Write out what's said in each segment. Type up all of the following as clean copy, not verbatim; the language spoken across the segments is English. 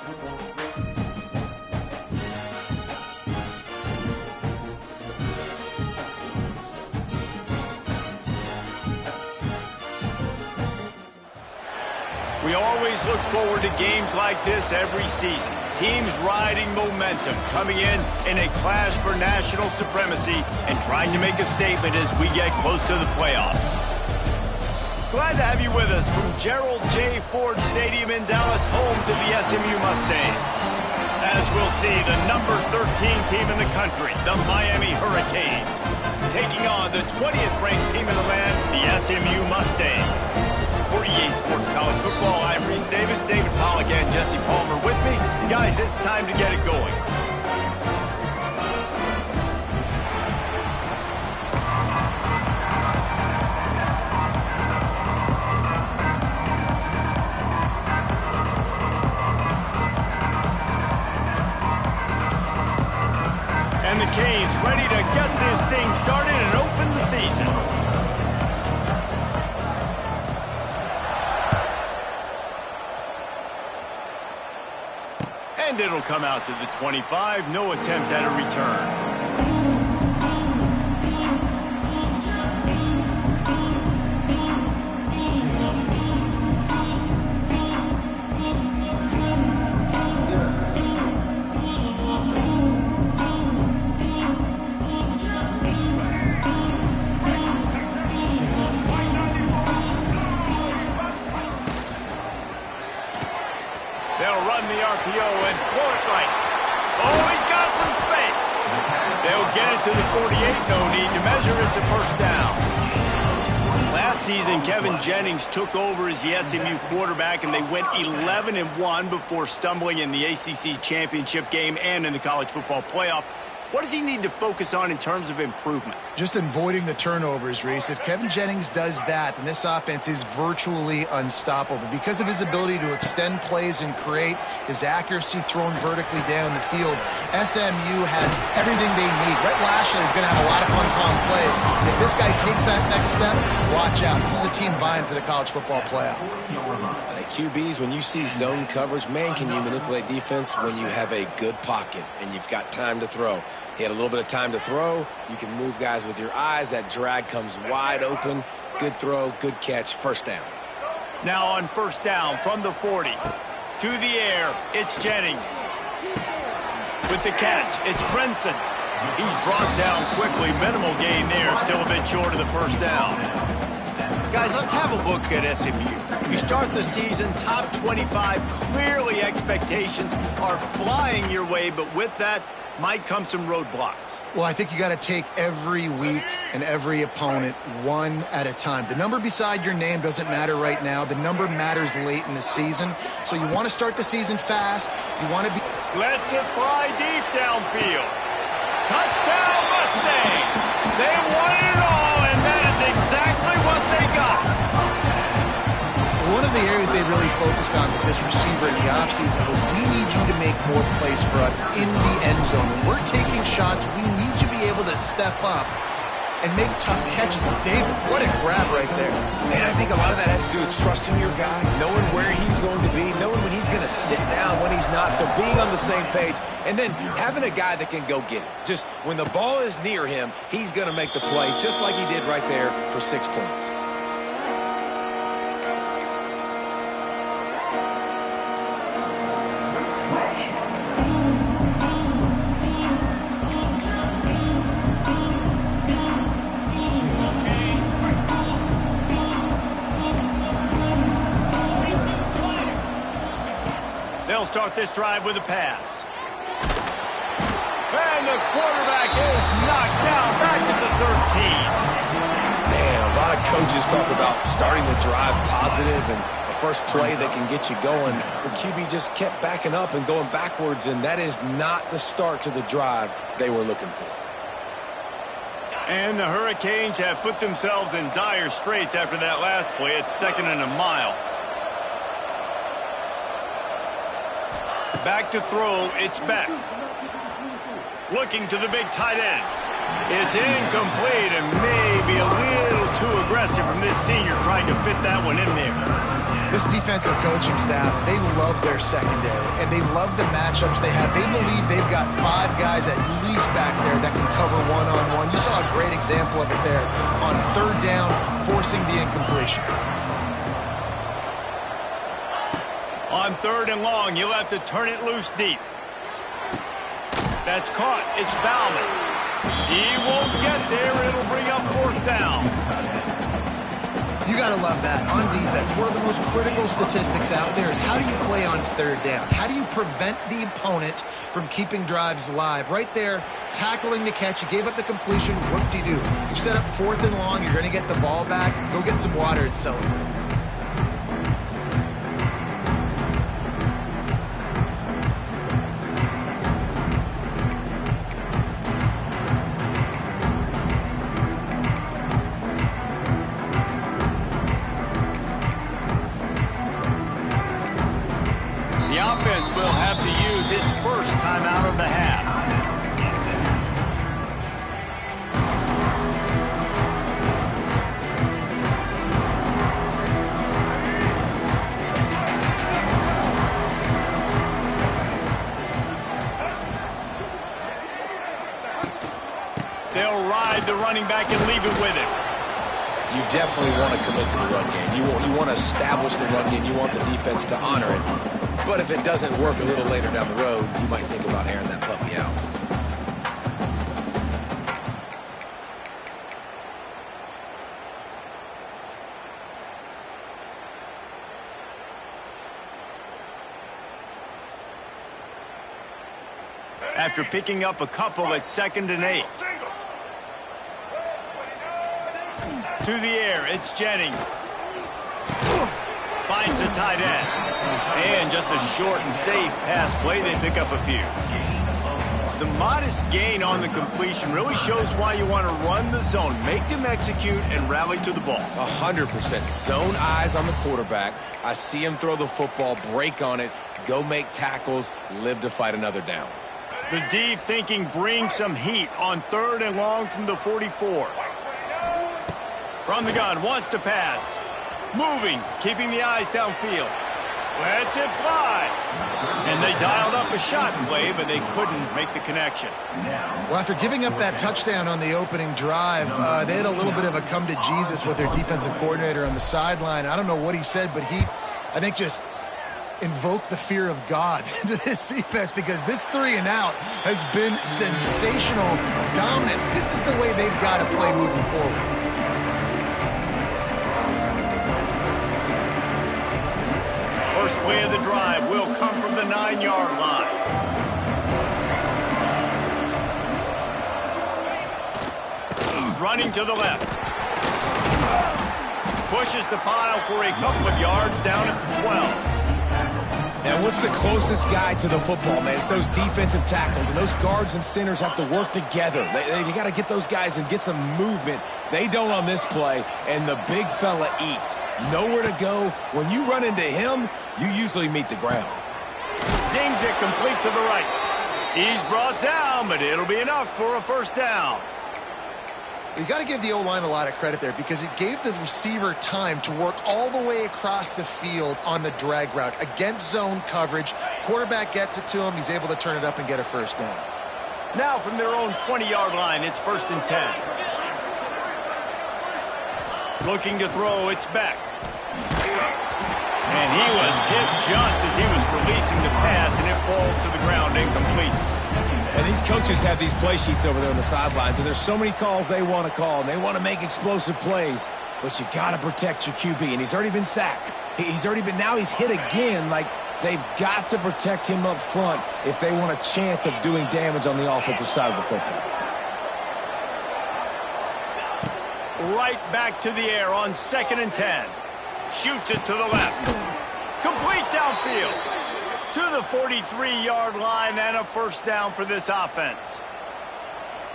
We always look forward to games like this every season. Teams riding momentum, coming in a clash for national supremacy and trying to make a statement as we get close to the playoffs. Glad to have you with us from Gerald J. Ford Stadium in Dallas, home to the SMU Mustangs. As we'll see, the number 13 team in the country, the Miami Hurricanes, taking on the 20th ranked team in the land, the SMU Mustangs. For EA Sports College Football, I'm Reese Davis, David Pollack, and Jesse Palmer with me. Guys, it's time to get it going. And the Canes ready to get this thing started and open the season. And it'll come out to the 25. No attempt at a return. They'll run the RPO and throw it right. Oh, he's got some space. They'll get it to the 48. No need to measure it to first down. Last season, Kevin Jennings took over as the SMU quarterback, and they went 11-1 before stumbling in the ACC championship game and in the college football playoff. What does he need to focus on in terms of improvement? Just avoiding the turnovers, Reese. If Kevin Jennings does that, then this offense is virtually unstoppable. Because of his ability to extend plays and create, his accuracy throwing vertically down the field, SMU has everything they need. Rhett Lashley is going to have a lot of fun calling plays. If this guy takes that next step, watch out. This is a team vying for the college football playoff. QBs, when you see zone coverage, man, can you manipulate defense when you have a good pocket and you've got time to throw. He had a little bit of time to throw. You can move guys with your eyes. That drag comes wide open. Good throw, good catch, first down. Now on first down from the 40. To the air, it's Jennings. With the catch, it's Brinson. He's brought down quickly. Minimal gain there, still a bit short of the first down. Guys, let's have a look at SMU. You start the season top 25. Clearly expectations are flying your way, but with that might come some roadblocks. Well, I think you got to take every week and every opponent one at a time. The number beside your name doesn't matter right now. The number matters late in the season. So you want to start the season fast. You want to be... Let's it fly deep downfield. Touchdown Mustangs! They won it all, and that is exactly what they got. One of the areas they really focused on with this receiver in the offseason was, we need you to make more plays for us in the end zone. When we're taking shots, we need you to be able to step up and make tough catches. And David, what a grab right there. And I think a lot of that has to do with trusting your guy, knowing where he's going to be, knowing when he's going to sit down, when he's not. So being on the same page, and then having a guy that can go get it. Just when the ball is near him, he's going to make the play, just like he did right there for 6 points. They'll start this drive with a pass. And the quarterback is knocked down back at the 13. Man, a lot of coaches talk about starting the drive positive and the first play that can get you going. The QB just kept backing up and going backwards, and that is not the start to the drive they were looking for. And the Hurricanes have put themselves in dire straits after that last play. It's 2nd and a mile. Back to throw, it's Beck. Looking to the big tight end. It's incomplete and maybe a little too aggressive from this senior trying to fit that one in there. This defensive coaching staff, they love their secondary, and they love the matchups they have. They believe they've got 5 guys at least back there that can cover one-on-one. You saw a great example of it there on 3rd down, forcing the incompletion. On 3rd and long, you'll have to turn it loose deep. That's caught. It's Bauman. He won't get there. It'll bring up 4th down. You got to love that. On defense, one of the most critical statistics out there is how do you play on 3rd down? How do you prevent the opponent from keeping drives alive? Right there, tackling the catch. You gave up the completion. Whoop-de-doo. You set up 4th and long. You're going to get the ball back. Go get some water and celebrate. The offense will have to use its first timeout of the half. They'll ride the running back and leave it with him. You definitely want to commit to the run game. You want to establish the run game. You want the defense to honor it. But if it doesn't work a little later down the road, you might think about airing that puppy out. After picking up a couple at 2nd and 8. To the air, it's Jennings. Finds the tight end. And just a short and safe pass play, they pick up a few. The modest gain on the completion really shows why you want to run the zone, make them execute, and rally to the ball. 100%. Zone eyes on the quarterback. I see him throw the football, break on it, go make tackles, live to fight another down. The D thinking bring some heat on 3rd and long from the 44. From the gun, wants to pass. Moving, keeping the eyes downfield. Lets it fly. And they dialed up a shot play, but they couldn't make the connection. Well, after giving up that touchdown on the opening drive, they had a little bit of a come to Jesus with their defensive coordinator on the sideline. I don't know what he said, but he, I think, just invoked the fear of God into this defense, because this 3 and out has been sensational, dominant. This is the way they've got to play moving forward. First play of the drive will come from the 9-yard line. Running to the left. Pushes the pile for a couple of yards down at the 12. And what's the closest guy to the football, man? It's those defensive tackles, and those guards and centers have to work together. They got to get those guys and get some movement. They don't on this play, and the big fella eats. Nowhere to go. When you run into him, you usually meet the ground. Zings it complete to the right. He's brought down, but it'll be enough for a 1st down. You got to give the O-line a lot of credit there, because it gave the receiver time to work all the way across the field on the drag route against zone coverage. Quarterback gets it to him. He's able to turn it up and get a 1st down. Now from their own 20-yard line, it's 1st and 10. Looking to throw, it's Beck. And he was hit just as he was releasing the pass, and it falls to the ground incomplete. And these coaches have these play sheets over there on the sidelines, and there's so many calls they want to call, and they want to make explosive plays, but you got to protect your QB, and he's already been sacked. Now he's hit again. Like, they've got to protect him up front if they want a chance of doing damage on the offensive side of the football. Right back to the air on 2nd and 10. Shoots it to the left. Complete downfield. To the 43-yard line, and a 1st down for this offense.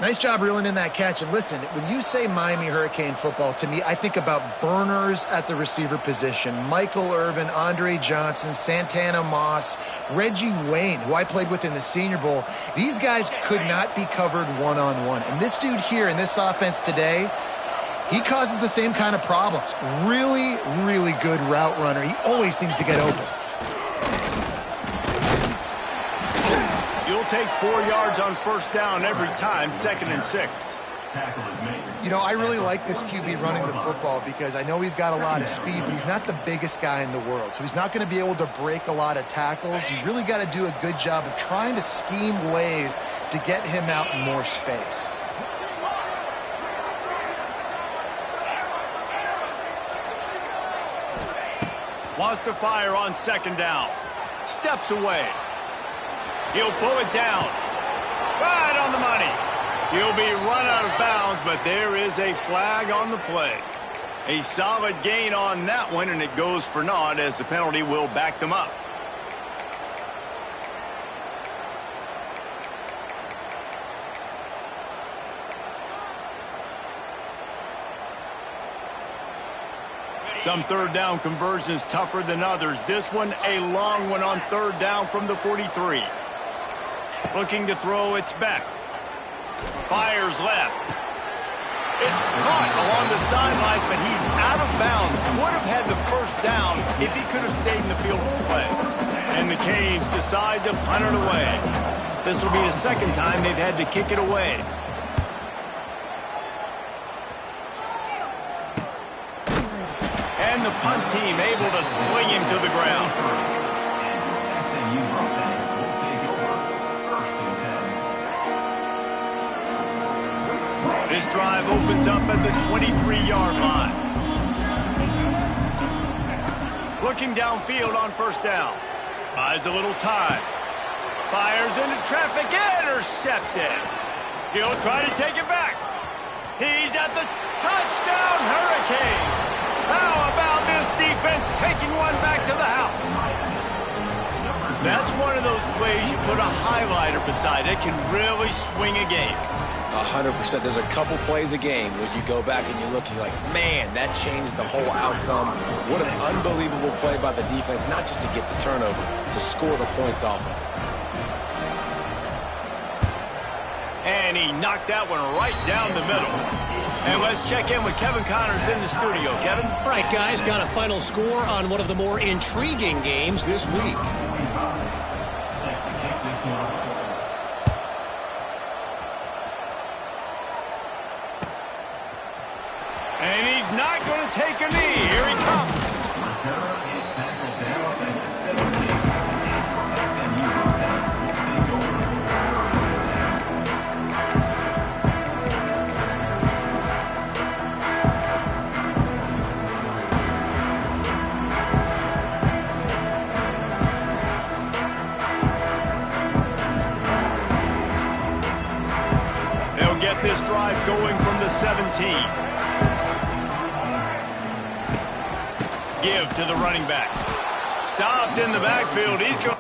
Nice job reeling in that catch. And listen, when you say Miami Hurricane football, to me, I think about burners at the receiver position. Michael Irvin, Andre Johnson, Santana Moss, Reggie Wayne, who I played with in the Senior Bowl. These guys could not be covered one-on-one. And this dude here in this offense today, He causes the same kind of problems. Really, really good route runner. He always seems to get open. You'll take 4 yards on first down every time, 2nd and 6. You know, I really like this QB running the football because I know he's got a lot of speed, but he's not the biggest guy in the world. So he's not going to be able to break a lot of tackles. You really got to do a good job of trying to scheme ways to get him out in more space. Wants to fire on 2nd down. Steps away. He'll pull it down. Right on the money. He'll be run out of bounds, but there is a flag on the play. A solid gain on that one, and it goes for naught as the penalty will back them up. Some 3rd down conversions tougher than others. This one a long one on 3rd down from the 43. Looking to throw, it's back. Fires left. It's caught along the sidelines, but he's out of bounds. Would have had the first down if he could have stayed in the field of play. And the Canes decide to punt it away. This will be the 2nd time they've had to kick it away. And the punt team able to sling him to the ground. This drive opens up at the 23-yard line. Looking downfield on 1st down. Buys a little time. Fires into traffic. Intercepted. He'll try to take it back. He's at the touchdown Hurricanes. How about this defense taking one back to the house? That's one of those plays you put a highlighter beside it, can really swing a game. 100%. There's a couple plays a game where you go back and you look and you're like, man, that changed the whole outcome. What an unbelievable play by the defense, not just to get the turnover, to score the points off of it. And he knocked that one right down the middle. And let's check in with Kevin Connors in the studio. Kevin? All right, guys, got a final score on one of the more intriguing games this week. And he's not going to take a knee. Here he comes. They'll get this drive going from the 17. Give to the running back. Stopped in the backfield. He's going.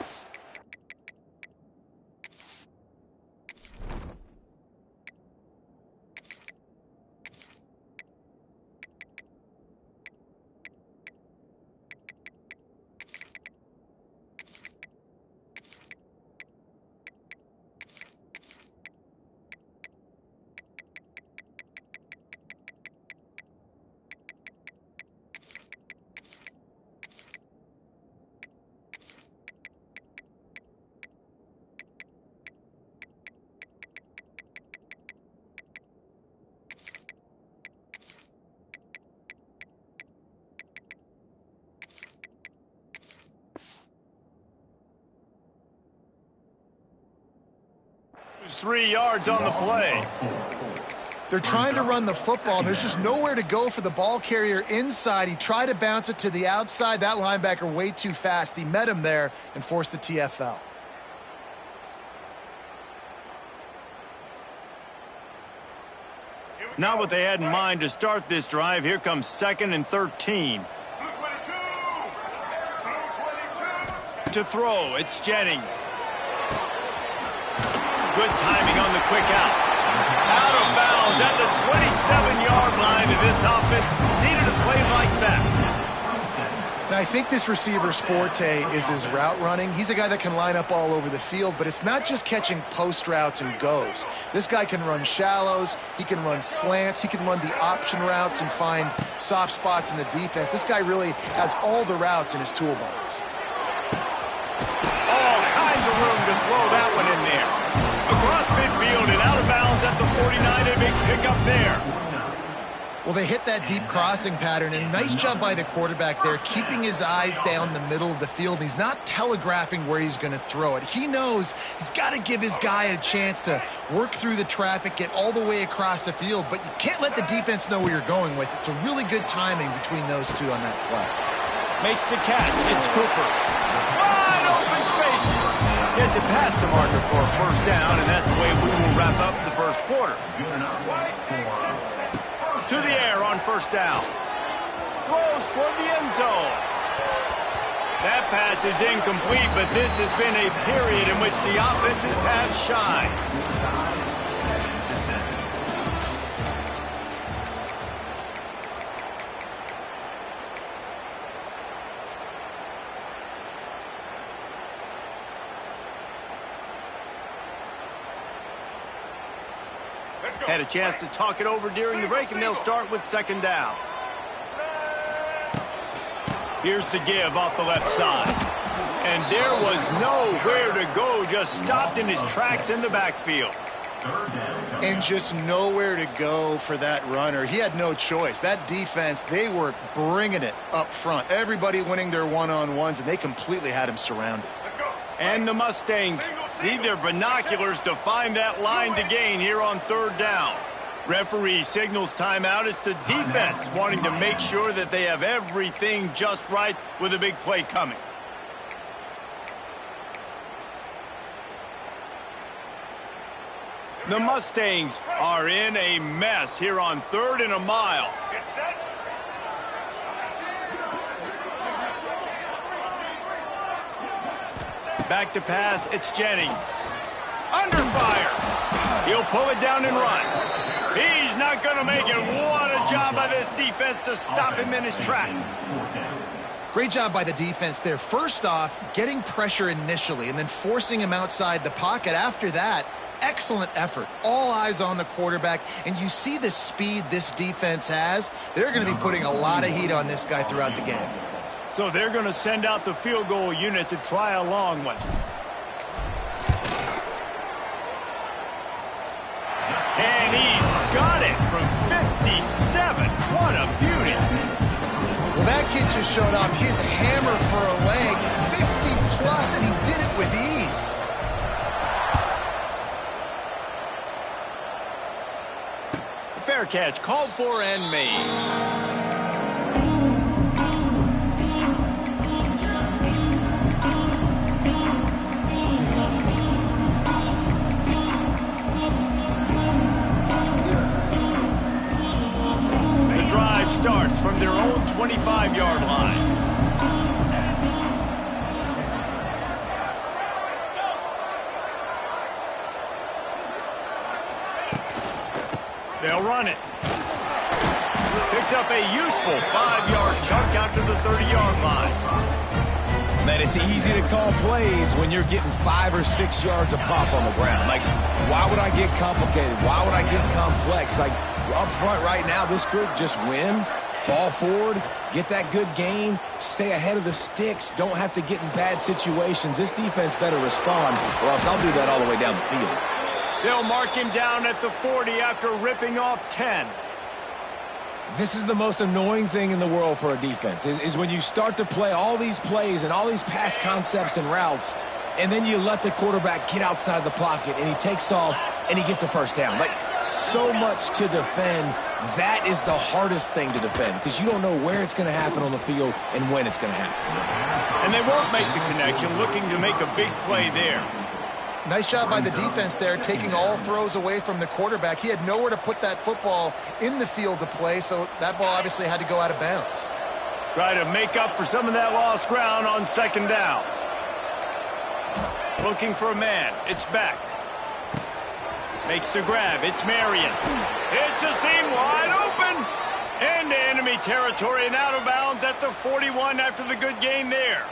There's 3 yards on the play. They're trying to run the football, and there's just nowhere to go for the ball carrier inside. He tried to bounce it to the outside. That linebacker way too fast. He met him there and forced the TFL. Not what they had in mind to start this drive. Here comes 2nd and 13. To throw, it's Jennings. Good timing on the quick out. Out of bounds at the 27-yard line, and this offense needed a play like that. And I think this receiver's forte is his route running. He's a guy that can line up all over the field, but it's not just catching post routes and goes. This guy can run shallows, he can run slants, he can run the option routes and find soft spots in the defense. This guy really has all the routes in his toolbox. All kinds of room to throw that one in there. Across midfield and out of bounds at the 49, a big pickup there. Well, they hit that deep crossing pattern, and nice job by the quarterback there, keeping his eyes down the middle of the field. He's not telegraphing where he's going to throw it. He knows he's got to give his guy a chance to work through the traffic, get all the way across the field, but you can't let the defense know where you're going with it. So really good timing between those two on that play. Makes the catch. It's Cooper. Wide open spaces. Gets it past the marker for a first down, and that's the way we will wrap up the first quarter. To the air on first down. Throws toward the end zone. That pass is incomplete, but this has been a period in which the offenses have shined. Had a chance to talk it over during the break, and they'll start with second down. Here's the give off the left side. And there was nowhere to go, just stopped in his tracks in the backfield. And just nowhere to go for that runner. He had no choice. That defense, they were bringing it up front. Everybody winning their one-on-ones, and they completely had him surrounded. And the Mustangs need their binoculars to find that line to gain here on third down. Referee signals timeout. It's the defense wanting to make sure that they have everything just right with a big play coming. The Mustangs are in a mess here on 3rd and a mile. Back to pass, it's Jennings. Under fire. He'll pull it down and run. He's not going to make it. What a job by this defense to stop him in his tracks. Great job by the defense there. First off, getting pressure initially and then forcing him outside the pocket. After that, excellent effort. All eyes on the quarterback, and you see the speed this defense has. They're going to be putting a lot of heat on this guy throughout the game. So they're going to send out the field goal unit to try a long one. And he's got it from 57. What a beauty. Well, that kid just showed off his hammer for a leg, 50-plus, and he did it with ease. Fair catch, called for and made. Starts from their own 25-yard line. They'll run it. Picks up a useful 5-yard chunk out to the 30-yard line. Man, it's easy to call plays when you're getting 5 or 6 yards of pop on the ground. Like, why would I get complicated? Why would I get complex? Like, up front right now, this group just win, fall forward, get that good gain, stay ahead of the sticks, don't have to get in bad situations. This defense better respond, or else I'll do that all the way down the field. They'll mark him down at the 40 after ripping off 10. This is the most annoying thing in the world for a defense, is when you start to play all these plays and all these pass concepts and routes, and then you let the quarterback get outside the pocket, and he takes off, and he gets a first down. Like, so much to defend. That is the hardest thing to defend, because you don't know where it's going to happen on the field and when it's going to happen. And they won't make the connection, looking to make a big play there. Nice job by the defense there, taking all throws away from the quarterback. He had nowhere to put that football in the field to play, so that ball obviously had to go out of bounds. Try to make up for some of that lost ground on second down. Looking for a man. It's Beck. Makes the grab. It's Marion. It's a seam wide open. Into enemy territory and out of bounds at the 41 after the good gain there.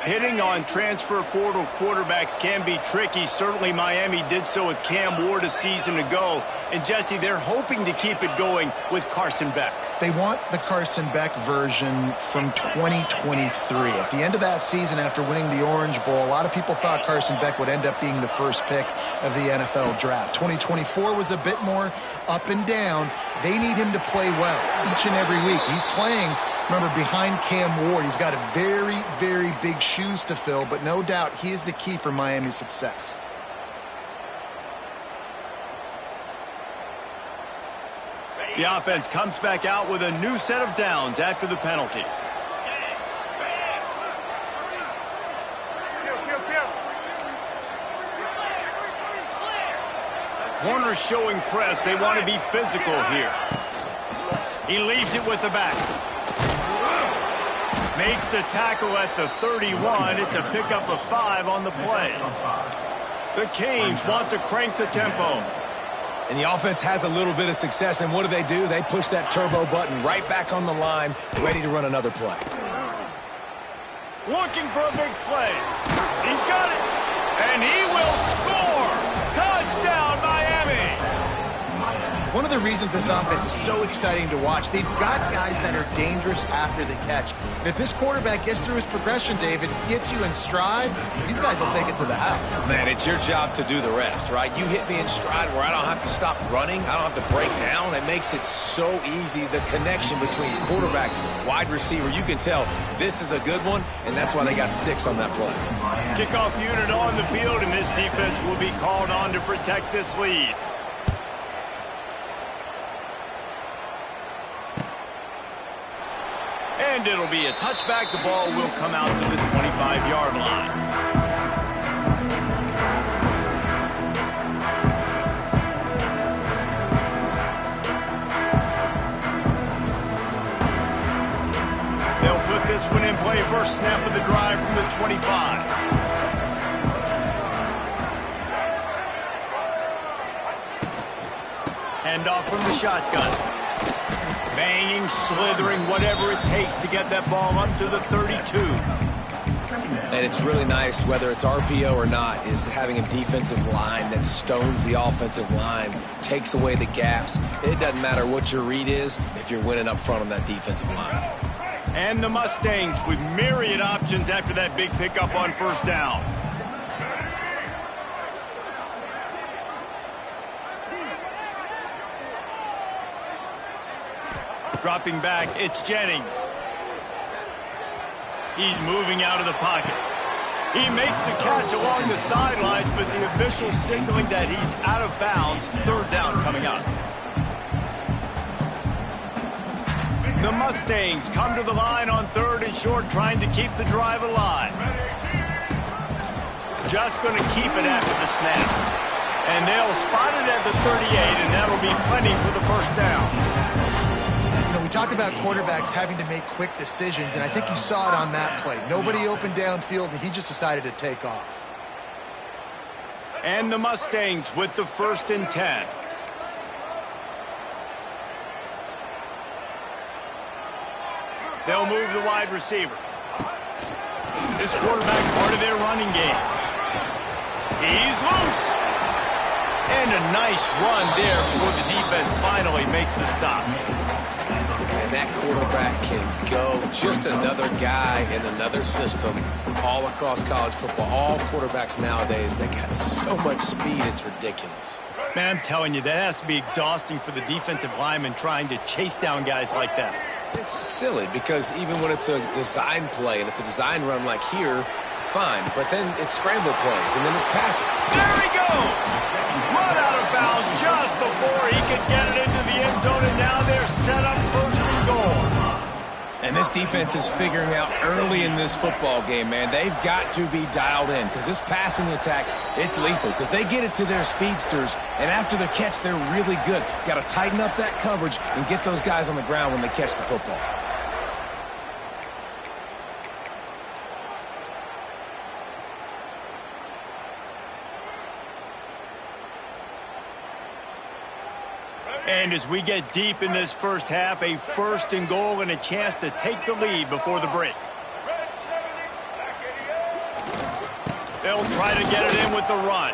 Hitting on transfer portal quarterbacks can be tricky. Certainly Miami did so with Cam Ward a season ago. And Jesse, they're hoping to keep it going with Carson Beck. They want the Carson Beck version from 2023. At the end of that season, after winning the Orange Bowl, a lot of people thought Carson Beck would end up being the first pick of the NFL draft. 2024 was a bit more up and down. They need him to play well each and every week. He's playing, remember, behind Cam Ward. He's got a very, very big shoes to fill, but no doubt he is the key for Miami's success. The offense comes back out with a new set of downs after the penalty. Corners showing press. They want to be physical here. He leaves it with the back. Makes the tackle at the 31. It's a pickup of 5 on the play. The Canes want to crank the tempo. And the offense has a little bit of success, and what do? They push that turbo button right back on the line, ready to run another play. Looking for a big play. He's got it. And he will score. Touchdown, Miami. One of the reasons this offense is so exciting to watch, they've got guys that are dangerous after the catch. And if this quarterback gets through his progression, David, gets you in stride, these guys will take it to the house. Man, it's your job to do the rest, right? You hit me in stride where I don't have to stop running. I don't have to break down. It makes it so easy. The connection between quarterback, wide receiver, you can tell this is a good one, and that's why they got 6 on that play. Kickoff unit on the field, and this defense will be called on to protect this lead. And it'll be a touchback. The ball will come out to the 25-yard line. They'll put this one in play. First snap of the drive from the 25. Handoff from the shotgun. Banging, slithering, whatever it takes to get that ball up to the 32. And it's really nice, whether it's RPO or not, is having a defensive line that stones the offensive line, takes away the gaps. It doesn't matter what your read is if you're winning up front on that defensive line. And the Mustangs with myriad options after that big pickup on first down. Dropping back, it's Jennings. He's moving out of the pocket. He makes the catch along the sidelines, but the official signaling that he's out of bounds. Third down coming up. The Mustangs come to the line on 3rd and short, trying to keep the drive alive. Just going to keep it after the snap. And they'll spot it at the 38, and that'll be plenty for the first down. We talk about quarterbacks having to make quick decisions, and I think you saw it on that play. Nobody opened downfield, and he just decided to take off. And the Mustangs with the 1st and 10. They'll move the wide receiver. This quarterback part of their running game. He's loose. And a nice run there before the defense finally makes the stop. And that quarterback can go. Just another guy in another system all across college football. All quarterbacks nowadays, they got so much speed, it's ridiculous. Man, I'm telling you, that has to be exhausting for the defensive lineman trying to chase down guys like that. It's silly because even when it's a design play and it's a design run like here, fine. But then it's scramble plays and then it's passing. There he goes! Run out of bounds just before he could get it into the end zone, and now they're set up 1st and goal. And this defense is figuring out early in this football game, man. They've got to be dialed in because this passing attack, it's lethal because they get it to their speedsters, and after the catch, they're really good. Got to tighten up that coverage and get those guys on the ground when they catch the football. And as we get deep in this first half, a 1st and goal and a chance to take the lead before the break. They'll try to get it in with the run.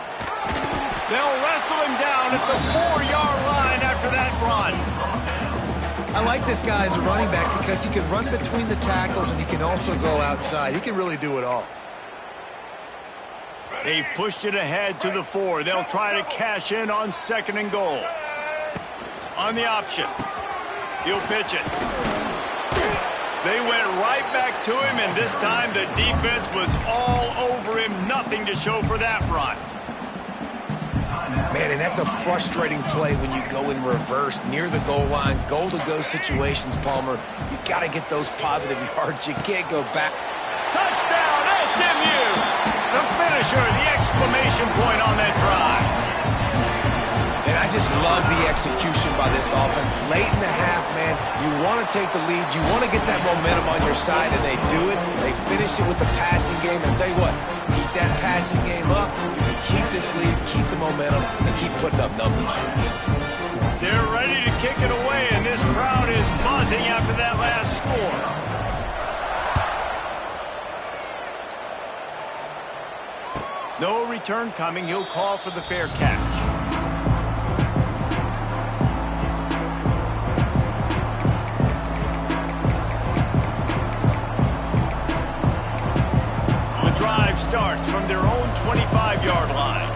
They'll wrestle him down at the 4-yard line after that run. I like this guy as a running back because he can run between the tackles and he can also go outside. He can really do it all. They've pushed it ahead to the 4. They'll try to cash in on 2nd and goal. On the option, he'll pitch it. They went right back to him, and this time the defense was all over him. Nothing to show for that run. Man, and that's a frustrating play when you go in reverse near the goal line. Goal-to-go situations, Palmer. You got to get those positive yards. You can't go back. Touchdown, SMU! The finisher, the exclamation point on that drive. And I just love the execution by this offense. Late in the half, man, you want to take the lead. You want to get that momentum on your side, and they do it. They finish it with the passing game. And tell you what, keep that passing game up. Keep this lead, keep the momentum, and keep putting up numbers. They're ready to kick it away, and this crowd is buzzing after that last score. No return coming. He'll call for the fair catch. Starts from their own 25-yard line.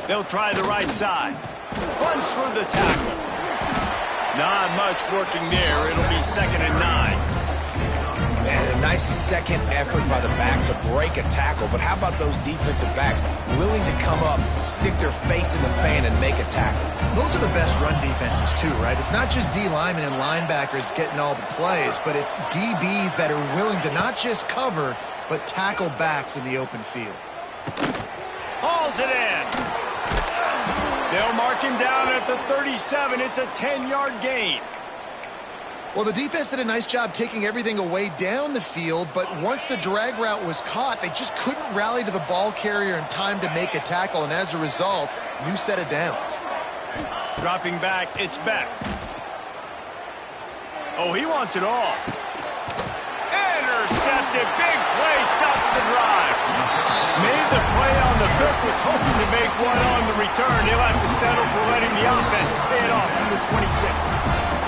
They'll try the right side. Runs for the tackle. Not much working there. It'll be 2nd and 9. Man, a nice second effort by the back to break a tackle. But how about those defensive backs willing to come up, stick their face in the fan, and make a tackle? Those are the best run defenses too, right? It's not just D linemen and linebackers getting all the plays, but it's DBs that are willing to not just cover, but tackle backs in the open field. Hauls it in. They'll mark him down at the 37. It's a 10-yard gain. Well, the defense did a nice job taking everything away down the field, but once the drag route was caught, they just couldn't rally to the ball carrier in time to make a tackle, and as a result, new set of downs. Dropping back, it's Beck. Oh, he wants it all. Intercepted, big play, stops the drive. Made the play on the hook, was hoping to make one on the return. He'll have to settle for letting the offense pay it off from the 26.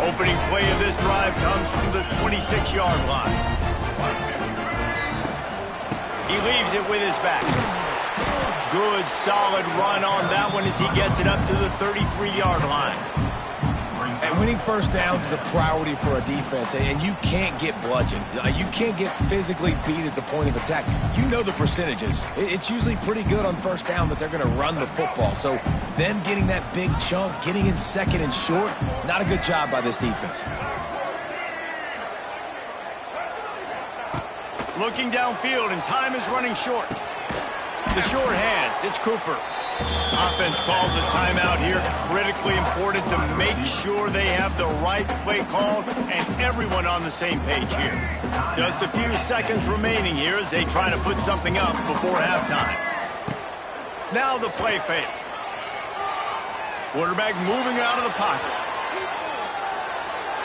Opening play of this drive comes from the 26-yard line. He leaves it with his back. Good, solid run on that one as he gets it up to the 33-yard line. And winning first downs is a priority for a defense, and you can't get bludgeoned. You can't get physically beat at the point of attack. You know the percentages. It's usually pretty good on first down that they're going to run the football. So them getting that big chunk, getting in 2nd and short, not a good job by this defense. Looking downfield, and time is running short. The short hands, it's Cooper. Offense calls a timeout here. Critically important to make sure they have the right play called and everyone on the same page here. Just a few seconds remaining here as they try to put something up before halftime. Now the play fake. Quarterback moving out of the pocket.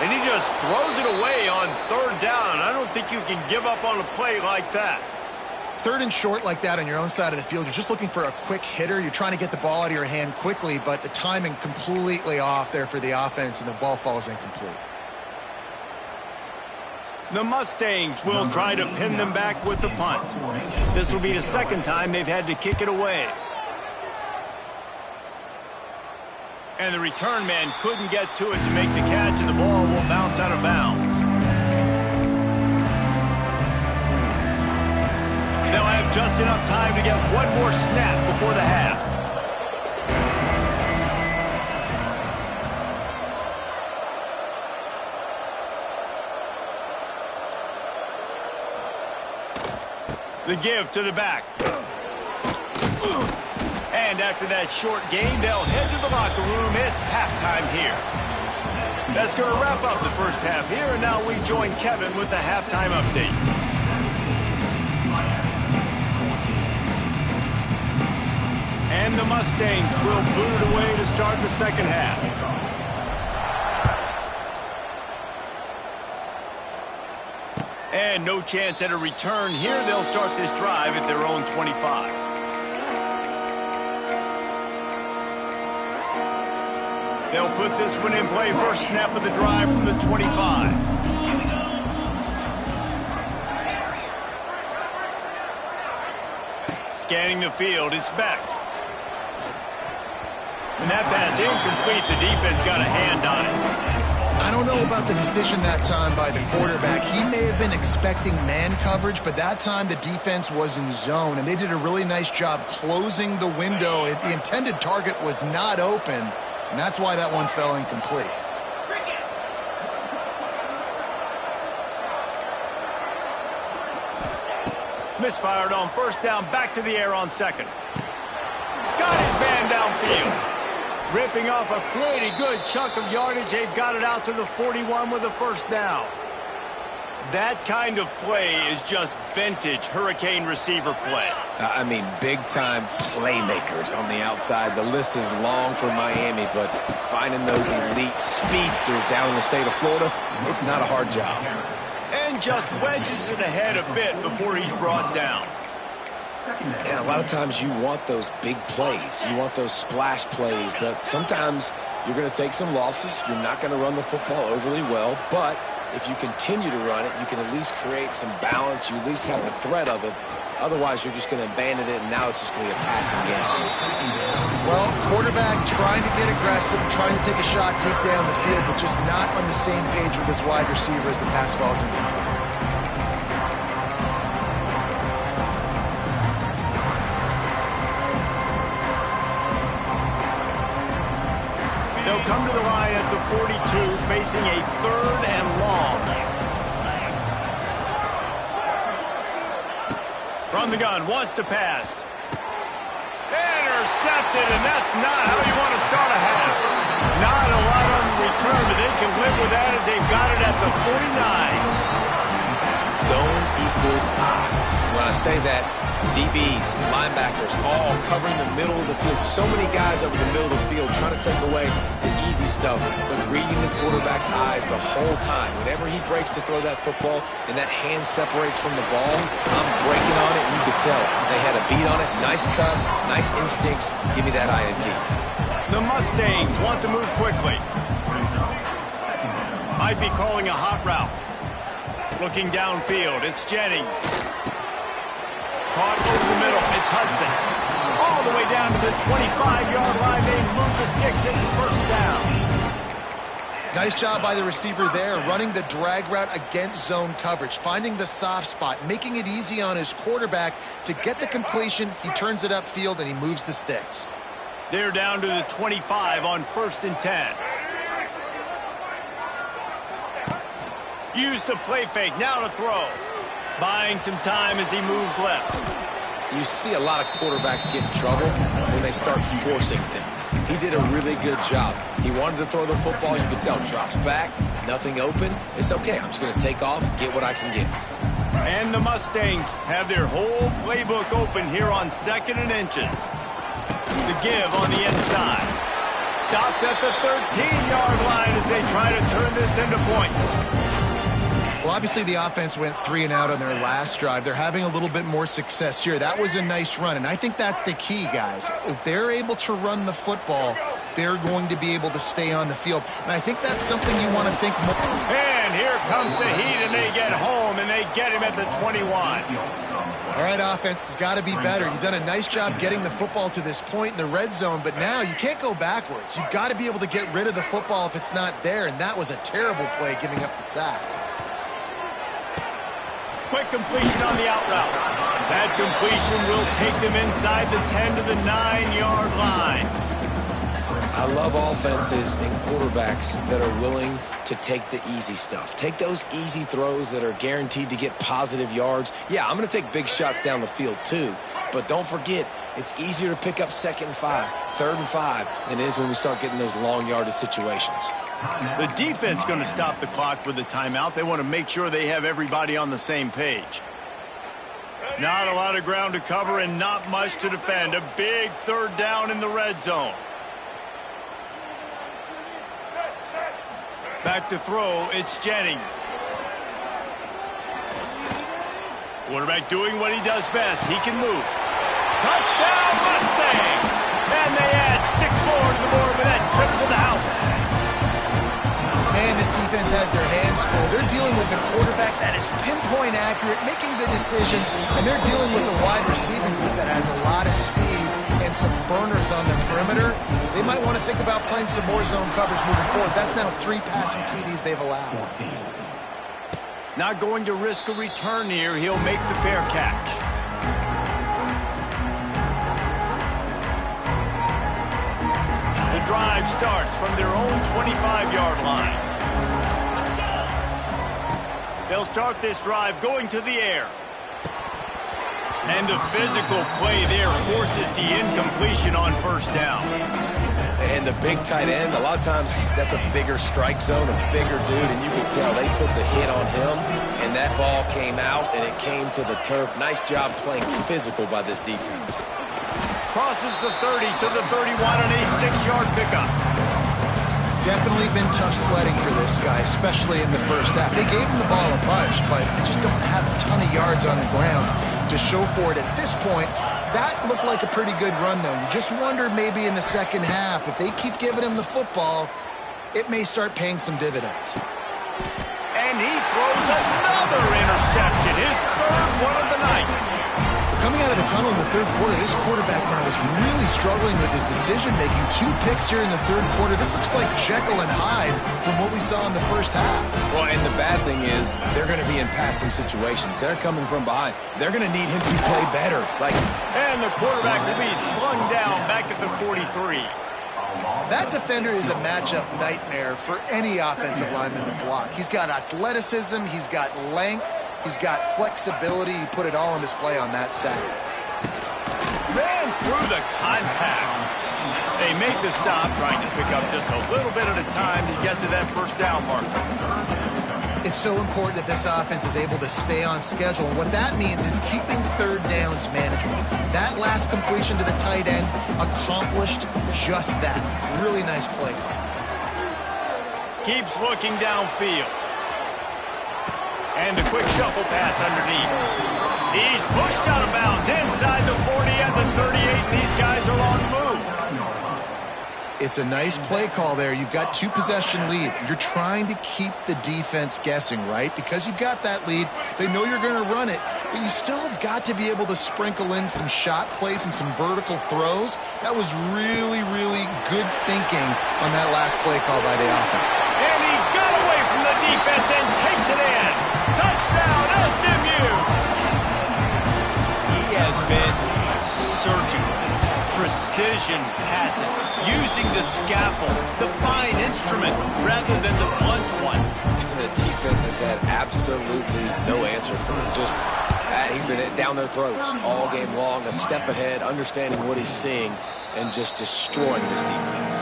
And he just throws it away on 3rd down. I don't think you can give up on a play like that. 3rd and short like that on your own side of the field, you're just looking for a quick hitter. You're trying to get the ball out of your hand quickly, but the timing completely off there for the offense, and the ball falls incomplete. The Mustangs will try to pin them back with the punt. This will be the 2nd time they've had to kick it away. And the return man couldn't get to it to make the catch, and the ball will bounce out of bounds. They'll have just enough time to get one more snap before the half. The give to the back. And after that short game, they'll head to the locker room. It's halftime here. That's going to wrap up the first half here, and now we join Kevin with the halftime update. And the Mustangs will boot it away to start the second half. And no chance at a return here. They'll start this drive at their own 25. They'll put this one in play. First snap of the drive from the 25. Scanning the field, it's Beck. And that pass incomplete. The defense got a hand on it. I don't know about the decision that time by the quarterback. He may have been expecting man coverage, but that time the defense was in zone, and they did a really nice job closing the window. The intended target was not open, and that's why that one fell incomplete. Misfired on first down, back to the air on second. Got his man downfield. Ripping off a pretty good chunk of yardage. They've got it out to the 41 with a first down. That kind of play is just vintage Hurricane receiver play. I mean, big-time playmakers on the outside. The list is long for Miami, but finding those elite speedsters down in the state of Florida, it's not a hard job. And just wedges it ahead a bit before he's brought down. And a lot of times you want those big plays. You want those splash plays, but sometimes you're going to take some losses. You're not going to run the football overly well, but if you continue to run it, you can at least create some balance. You at least have the threat of it. Otherwise, you're just going to abandon it, and now it's just going to be a passing game. Well, quarterback trying to get aggressive, trying to take a shot deep down the field, but just not on the same page with his wide receiver as the pass falls into play. They'll come to the line at the 42, facing a 3rd and long. From the gun, wants to pass. Intercepted, and that's not how you want to start a half. Not a lot on the return, but they can live with that as they've got it at the 49. Zone equals eyes. When I say that, DBs, linebackers, all covering the middle of the field. So many guys over the middle of the field trying to take away the easy stuff, but reading the quarterback's eyes the whole time. Whenever he breaks to throw that football and that hand separates from the ball, I'm breaking on it, and you could tell. They had a beat on it. Nice cut, nice instincts. Give me that INT. The Mustangs want to move quickly. Might be calling a hot route. Looking downfield, it's Jennings. Caught over the middle, it's Hudson. All the way down to the 25-yard line. They move the sticks, it's first down. Nice job by the receiver there, running the drag route against zone coverage, finding the soft spot, making it easy on his quarterback to get the completion. He turns it upfield, and he moves the sticks. They're down to the 25 on 1st and 10. Use the play fake, now to throw. Buying some time as he moves left. You see a lot of quarterbacks get in trouble when they start forcing things. He did a really good job. He wanted to throw the football. You could tell. Drops back, nothing open. It's okay. I'm just going to take off, get what I can get. And the Mustangs have their whole playbook open here on 2nd and inches. The give on the inside. Stopped at the 13-yard line as they try to turn this into points. Well, obviously the offense went 3 and out on their last drive. They're having a little bit more success here. That was a nice run, and I think that's the key, guys. If they're able to run the football, they're going to be able to stay on the field. And I think that's something you want to think more. And here comes the heat, and they get home, and they get him at the 21. All right, offense has got to be better. You've done a nice job getting the football to this point in the red zone, but now you can't go backwards. You've got to be able to get rid of the football if it's not there, and that was a terrible play giving up the sack. Quick completion on the out route. That completion will take them inside the 10 to the 9-yard line. I love offenses and quarterbacks that are willing to take the easy stuff. Take those easy throws that are guaranteed to get positive yards. Yeah, I'm going to take big shots down the field too. But don't forget, it's easier to pick up 2nd and 5, 3rd and 5 than it is when we start getting those long yardage situations. The defense going to stop the clock with a timeout. They want to make sure they have everybody on the same page. Not a lot of ground to cover and not much to defend. A big third down in the red zone. Back to throw, it's Jennings. Quarterback doing what he does best. He can move. Touchdown, Mustangs! And they add 6 more to the board with that trip to the house. Man, this defense has their hands full. They're dealing with a quarterback that is pinpoint accurate, making good decisions, and they're dealing with a wide receiving group that has a lot of speed and some burners on the perimeter. They might want to think about playing some more zone coverage moving forward. That's now 3 passing TDs they've allowed. Not going to risk a return here. He'll make the fair catch. The drive starts from their own 25-yard line. They'll start this drive going to the air. And the physical play there forces the incompletion on first down. And the big tight end, a lot of times that's a bigger strike zone, a bigger dude, and you can tell they put the hit on him, and that ball came out, and it came to the turf. Nice job playing physical by this defense. Crosses the 30 to the 31 on a 6-yard pickup. Definitely been tough sledding for this guy, especially in the first half. They gave him the ball a bunch, but they just don't have a ton of yards on the ground to show for it at this point. That looked like a pretty good run, though. You just wonder maybe in the second half, if they keep giving him the football, it may start paying some dividends. And he throws another interception, his third one of the night. Coming out of the tunnel in the third quarter, this quarterback now is really struggling with his decision-making. 2 picks here in the third quarter. This looks like Jekyll and Hyde from what we saw in the first half. Well, and the bad thing is they're going to be in passing situations. They're coming from behind. They're going to need him to play better. And the quarterback will be slung down back at the 43. That defender is a matchup nightmare for any offensive lineman to block. He's got athleticism. He's got length. He's got flexibility. He put it all on display on that sack. Ran through the contact. They make the stop, trying to pick up just a little bit at a time to get to that first down marker. It's so important that this offense is able to stay on schedule. And what that means is keeping third downs manageable. That last completion to the tight end accomplished just that. Really nice play. Keeps looking downfield. And the quick shuffle pass underneath. He's pushed out of bounds inside the 40 and the 38, and these guys are on the move. It's a nice play call there. You've got 2-possession lead. You're trying to keep the defense guessing, right? Because you've got that lead, they know you're going to run it, but you still have got to be able to sprinkle in some shot plays and some vertical throws. That was really, really good thinking on that last play call by the offense. And he got away from the defense and takes it in. Touchdown, SMU! He has been surgical, precision passes, using the scalpel, the fine instrument, rather than the blunt one. And the defense has had absolutely no answer for him. He's been down their throats all game long, a step ahead, understanding what he's seeing, and just destroying this defense.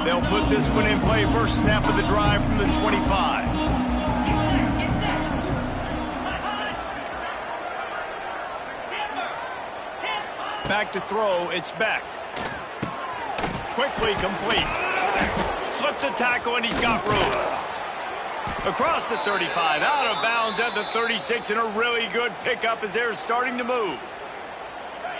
They'll put this one in play. First snap of the drive from the 25. Back to throw. It's Beck. Quickly complete. Slips a tackle, and he's got room. Across the 35. Out of bounds at the 36, and a really good pickup as they're starting to move.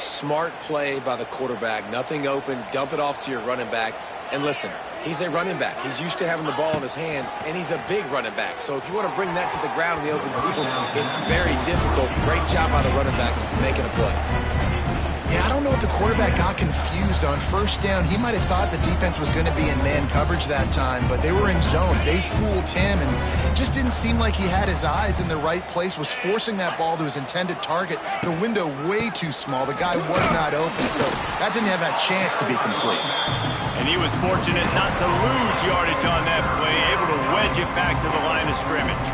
Smart play by the quarterback. Nothing open. Dump it off to your running back. And listen, he's a running back. He's used to having the ball in his hands, and he's a big running back. So if you want to bring that to the ground in the open field, it's very difficult. Great job by the running back making a play. Yeah, I don't know if the quarterback got confused on first down. He might have thought the defense was going to be in man coverage that time, but they were in zone. They fooled him and just didn't seem like he had his eyes in the right place, was forcing that ball to his intended target. The window way too small. The guy was not open, so that didn't have that chance to be complete. And he was fortunate not to lose yardage on that play, able to wedge it back to the line of scrimmage.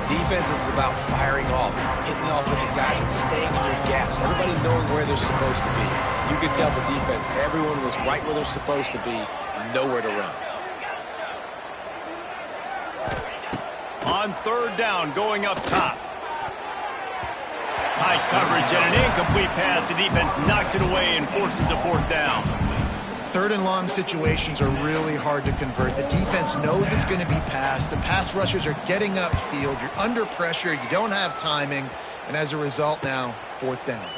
Defense is about firing off, hitting the offensive guys and staying in your gaps. Everybody knowing where they're supposed to be. You could tell the defense, everyone was right where they're supposed to be, nowhere to run. on 3rd down, going up top. High coverage and an incomplete pass. The defense knocks it away and forces a 4th down. 3rd and long situations are really hard to convert. The defense knows it's going to be passed. The pass rushers are getting upfield. You're under pressure. You don't have timing. And as a result now, 4th down.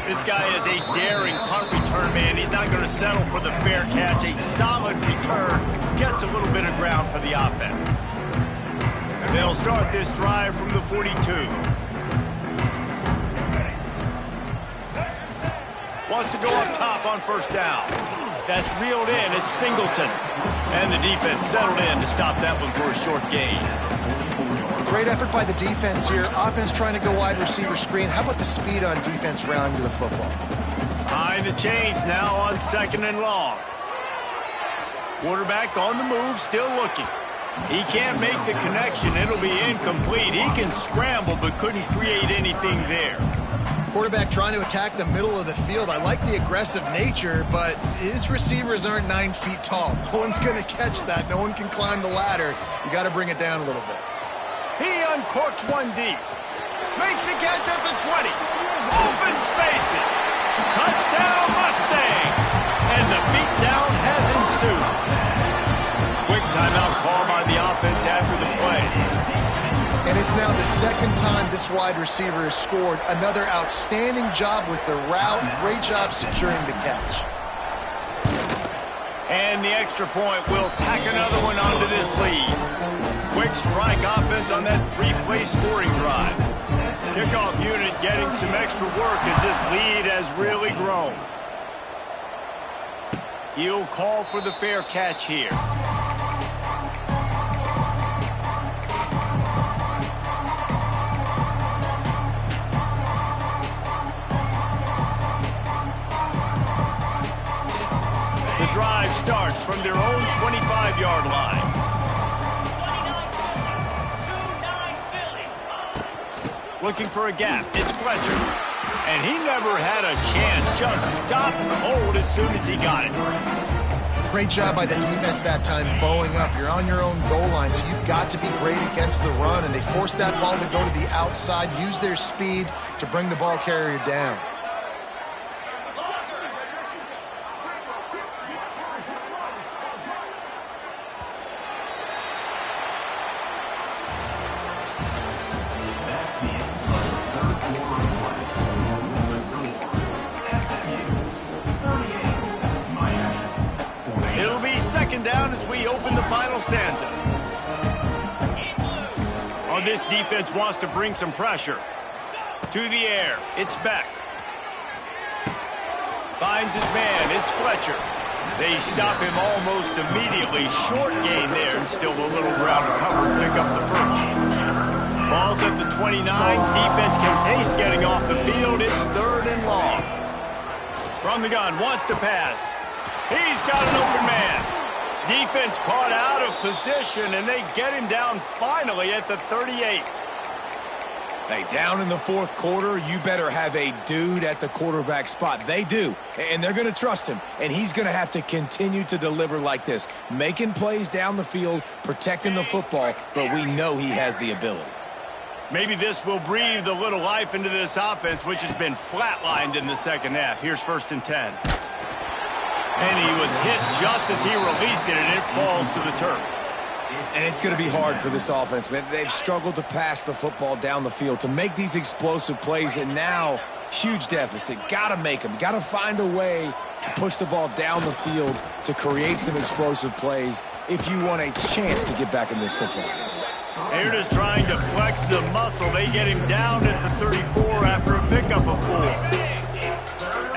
This guy is a daring punt return man. He's not going to settle for the fair catch. A solid return gets a little bit of ground for the offense. And they'll start this drive from the 42. Wants to go up top on 1st down. That's reeled in. It's Singleton. And the defense settled in to stop that one for a short gain. Great effort by the defense here. Offense trying to go wide receiver screen. How about the speed on defense rounding the football? Behind the chains now on 2nd and long. Quarterback on the move, still looking. He can't make the connection. It'll be incomplete. He can scramble but couldn't create anything there. Quarterback trying to attack the middle of the field. I like the aggressive nature, but his receivers aren't 9 feet tall. No one's going to catch that. No one can climb the ladder. You got to bring it down a little bit. He uncorks one deep. Makes the catch at the 20. Open spaces. Touchdown Mustangs. And the beatdown has ensued. Quick timeout call by the offense after the play. And it's now the 2nd time this wide receiver has scored. Another outstanding job with the route. Great job securing the catch. And the extra point will tack another one onto this lead. Quick strike offense on that 3-play scoring drive. Kickoff unit getting some extra work as this lead has really grown. He'll call for the fair catch here. The drive starts from their own 25-yard line. Looking for a gap. It's Fletcher. And he never had a chance. Just stopped cold as soon as he got it. Great job by the defense that time, bowing up. You're on your own goal line, so you've got to be great against the run. And they forced that ball to go to the outside, use their speed to bring the ball carrier down. Down as we open the final stanza. On this defense wants to bring some pressure. To the air, it's Beck. Finds his man, it's Fletcher. They stop him almost immediately. Short gain there, and still a little ground to cover to pick up the first. Ball's at the 29. Defense can taste getting off the field. It's 3rd and long. From the gun, wants to pass. He's got an open man. Defense caught out of position, and they get him down finally at the 38. Hey, down in the 4th quarter, you better have a dude at the quarterback spot. They do, and they're going to trust him, and he's going to have to continue to deliver like this, making plays down the field, protecting the football, but we know he has the ability. Maybe this will breathe a little life into this offense, which has been flatlined in the 2nd half. Here's 1st and 10. And he was hit just as he released it, and it falls to the turf. And it's going to be hard for this offense, man. They've struggled to pass the football down the field, to make these explosive plays, and now, huge deficit. Got to make them. Got to find a way to push the ball down the field to create some explosive plays if you want a chance to get back in this football game. They're just trying to flex the muscle. They get him down at the 34 after a pickup of 4.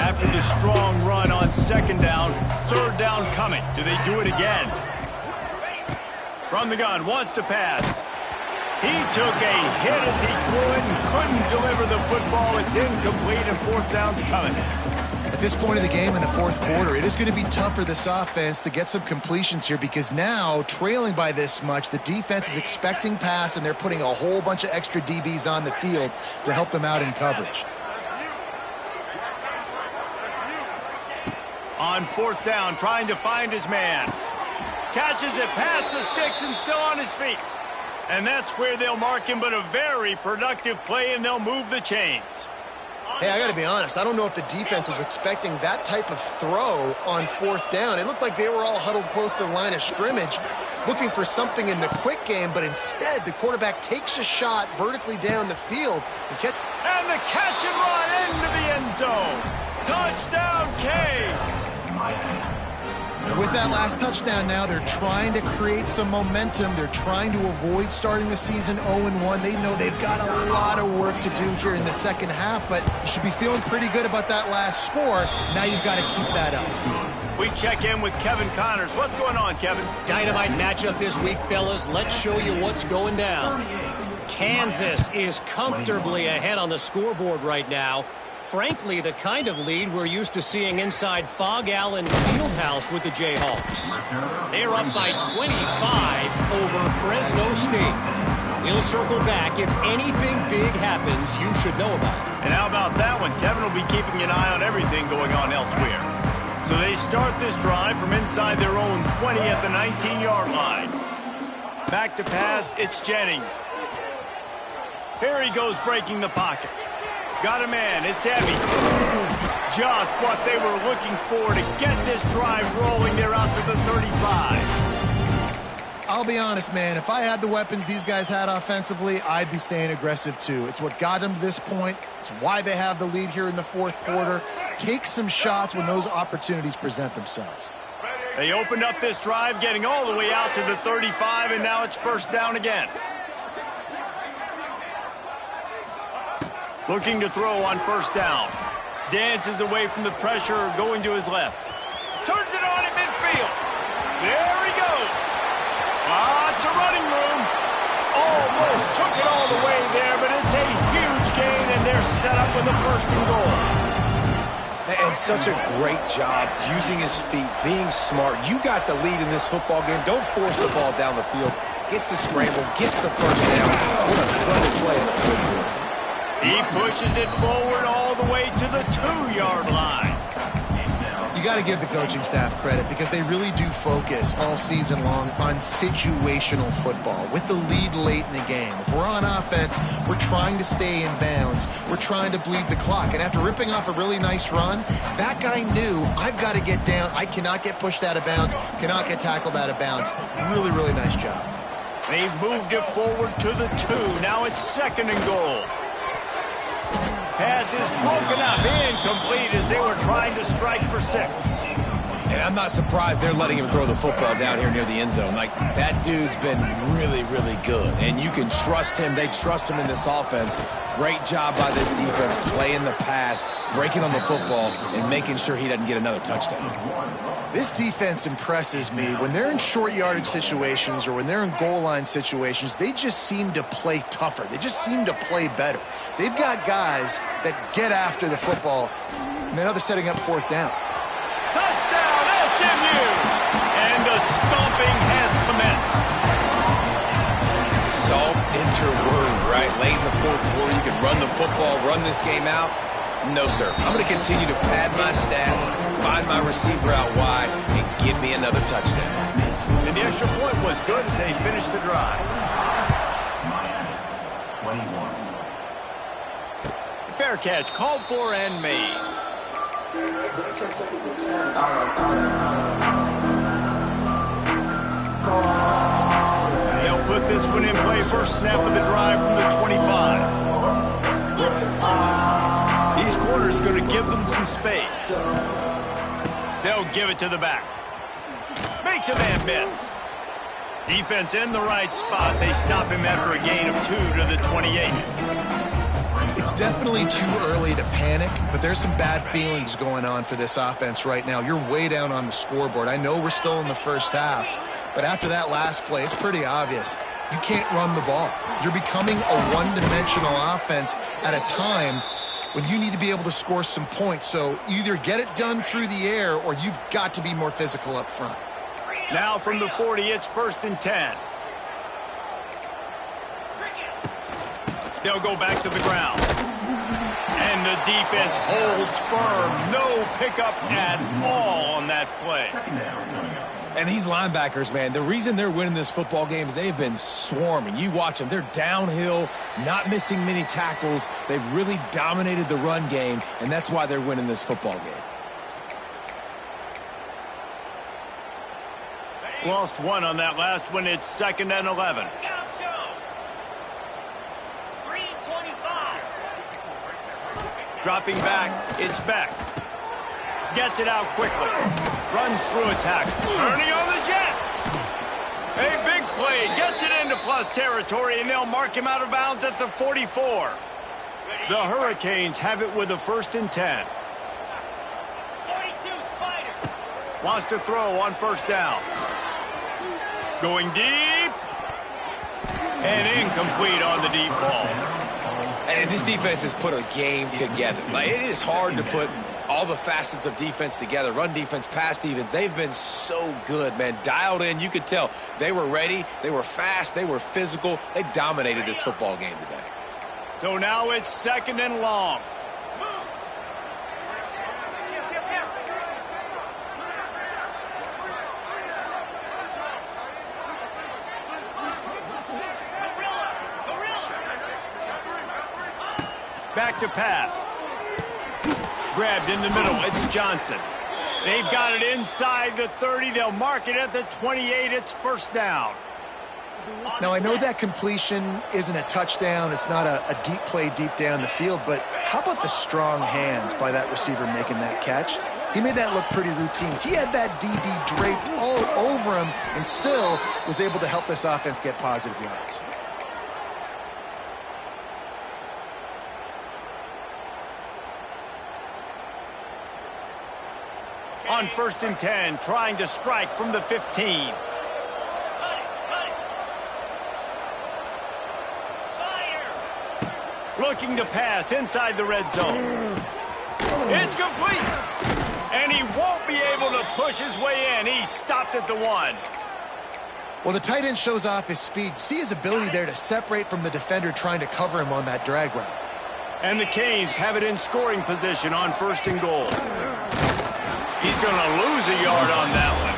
After the strong run on 2nd down, 3rd down coming. Do they do it again? From the gun, wants to pass. He took a hit as he threw it and couldn't deliver the football. It's incomplete, and 4th down's coming. At this point of the game in the 4th quarter, it is going to be tough for this offense to get some completions here, because now, trailing by this much, the defense is expecting pass, and they're putting a whole bunch of extra DBs on the field to help them out in coverage. On 4th down, trying to find his man. Catches it past the sticks and still on his feet. And that's where they'll mark him, but a very productive play, and they'll move the chains. Hey, I got to be honest. I don't know if the defense was expecting that type of throw on 4th down. It looked like they were all huddled close to the line of scrimmage, looking for something in the quick game, but instead the quarterback takes a shot vertically down the field. And the catch and run into the end zone. Touchdown, Canes! And with that last touchdown now, they're trying to create some momentum. They're trying to avoid starting the season 0-1. They know they've got a lot of work to do here in the second half, but you should be feeling pretty good about that last score. Now you've got to keep that up. We check in with Kevin Connors. What's going on, Kevin? Dynamite matchup this week, fellas. Let's show you what's going down. Kansas is comfortably ahead on the scoreboard right now. Frankly, the kind of lead we're used to seeing inside Fog Allen Fieldhouse with the Jayhawks. They're up by 25 over Fresno State. We'll circle back. If anything big happens, you should know about it. And how about that one? Kevin will be keeping an eye on everything going on elsewhere. So they start this drive from inside their own 20 at the 19-yard line. Back to pass, it's Jennings. Here he goes breaking the pocket. Got a man, it's Evie. Just what they were looking for to get this drive rolling. They're out to the 35. I'll be honest, man. If I had the weapons these guys had offensively, I'd be staying aggressive too. It's what got them to this point. It's why they have the lead here in the 4th quarter. Take some shots when those opportunities present themselves. They opened up this drive, getting all the way out to the 35, and now it's 1st down again. Looking to throw on 1st down. Dances away from the pressure, going to his left. Turns it on in midfield. There he goes. Lots of running room. Almost took it all the way there, but it's a huge gain, and they're set up with a 1st and goal. And such a great job using his feet, being smart. You got the lead in this football game. Don't force the ball down the field. Gets the scramble, gets the 1st down. What a clutch play in the 4th quarter. He pushes it forward all the way to the 2-yard line. You got to give the coaching staff credit because they really do focus all season long on situational football with the lead late in the game. If we're on offense, we're trying to stay in bounds. We're trying to bleed the clock. And after ripping off a really nice run, that guy knew, I've got to get down. I cannot get pushed out of bounds, cannot get tackled out of bounds. Really, really nice job. They've moved it forward to the 2. Now it's 2nd and goal. Pass is broken up, incomplete as they were trying to strike for 6. And I'm not surprised they're letting him throw the football down here near the end zone. Like, that dude's been really, really good. And you can trust him. They trust him in this offense. Great job by this defense playing the pass, breaking on the football, and making sure he doesn't get another touchdown. This defense impresses me. When they're in short yardage situations or when they're in goal line situations, they just seem to play tougher. They just seem to play better. They've got guys that get after the football. And now they're setting up 4th down. Touchdown, SMU! And the stomping has commenced. Salt into wound, right? Late in the 4th quarter, you can run the football, run this game out. No, sir. I'm going to continue to pad my stats, find my receiver out wide, and give me another touchdown. And the extra point was good as they finished the drive. Fair catch, called for and made. They'll put this one in play. 1st snap of the drive from the 25. These corners going to give them some space. They'll give it to the back. Makes a man miss. Defense in the right spot. They stop him after a gain of 2 to the 28. It's definitely too early to panic, but there's some bad feelings going on for this offense right now. You're way down on the scoreboard. I know we're still in the 1st half, but after that last play, it's pretty obvious. You can't run the ball. You're becoming a one-dimensional offense at a time when you need to be able to score some points. So either get it done through the air or you've got to be more physical up front. Now from the 40, it's 1st and 10. They'll go back to the ground. And the defense holds firm. No pickup at all on that play. And these linebackers, man, the reason they're winning this football game is they've been swarming. You watch them. They're downhill, not missing many tackles. They've really dominated the run game, and that's why they're winning this football game. Lost one on that last one. It's 2nd and 11. Dropping back, it's Beck. Gets it out quickly. Runs through a tackle. Turning on the Jets. A big play. Gets it into plus territory, and they'll mark him out of bounds at the 44. The Hurricanes have it with a 1st and 10. 42 Spider. Wants to throw on 1st down. Going deep. And incomplete on the deep ball. And this defense has put a game together. Like, it is hard to put all the facets of defense together. Run defense, pass defense. They've been so good, man. Dialed in. You could tell they were ready. They were fast. They were physical. They dominated this football game today. So now it's 2nd and long. Back to pass. Grabbed in the middle. It's Johnson. They've got it inside the 30. They'll mark it at the 28. It's 1st down. Now, I know that completion isn't a touchdown. It's not a deep play deep down the field, but how about the strong hands by that receiver making that catch? He made that look pretty routine. He had that DB draped all over him and still was able to help this offense get positive yards. On 1st and 10, trying to strike from the 15. Looking to pass inside the red zone. It's complete. And he won't be able to push his way in. He stopped at the 1. Well, the tight end shows off his speed. See his ability there to separate from the defender trying to cover him on that drag route. And the Canes have it in scoring position on 1st and goal. He's going to lose a yard on that one.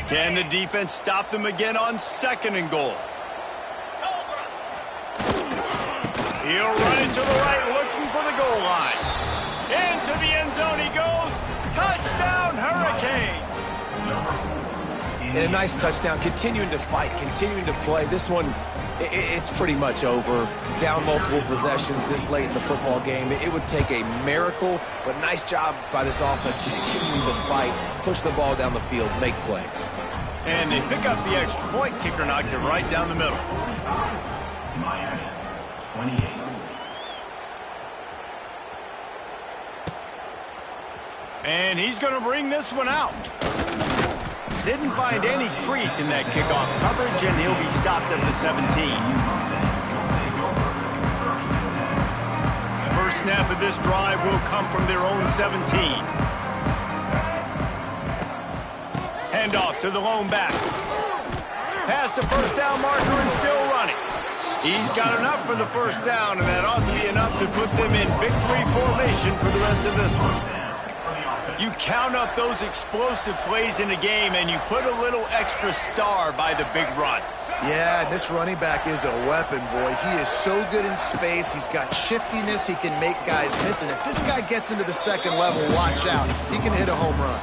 Can the defense stop them again on 2nd and goal? He'll run it to the right, looking for the goal line. Into the end zone he goes. Touchdown, Hurricanes. And a nice touchdown, continuing to fight, continuing to play. This one, it's pretty much over. Down multiple possessions this late in the football game. It would take a miracle, but nice job by this offense continuing to fight, push the ball down the field, make plays. And they pick up the extra point. Kicker knocked it right down the middle. Miami, 28. And he's going to bring this one out. Didn't find any crease in that kickoff coverage, and he'll be stopped at the 17. First snap of this drive will come from their own 17. Handoff to the lone back. Past the 1st down marker and still running. He's got enough for the 1st down, and that ought to be enough to put them in victory formation for the rest of this one. You count up those explosive plays in the game, and you put a little extra star by the big runs. Yeah, this running back is a weapon, boy. He is so good in space. He's got shiftiness. He can make guys miss. And if this guy gets into the 2nd level, watch out. He can hit a home run.